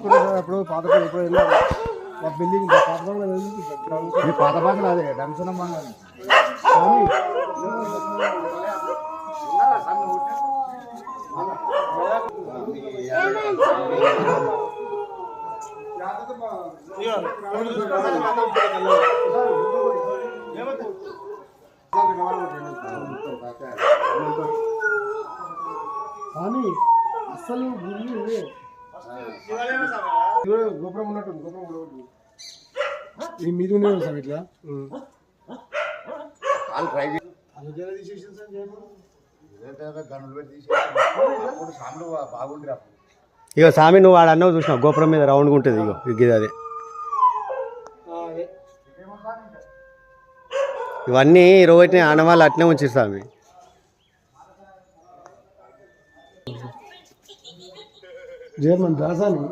అప్పుడు పాత ఇప్పుడు వెళ్ళాము బిల్డింగ్ పాత బాగా అదే డంసనం కానీ అసలు గోపురం ఉన్నట్టు గోపురం కూడా ఈ మీద ఉండేది సార్ ఇట్లా ఇక స్వామి నువ్వు వాడు అన్నవి చూసినావు గోపురం మీద రౌండ్గా ఉంటుంది ఇగో ఇది అదే ఇవన్నీ రోజుని ఆనవాళ్ళు అట్నే ఉంచారు స్వామి జయమన్ దాసాని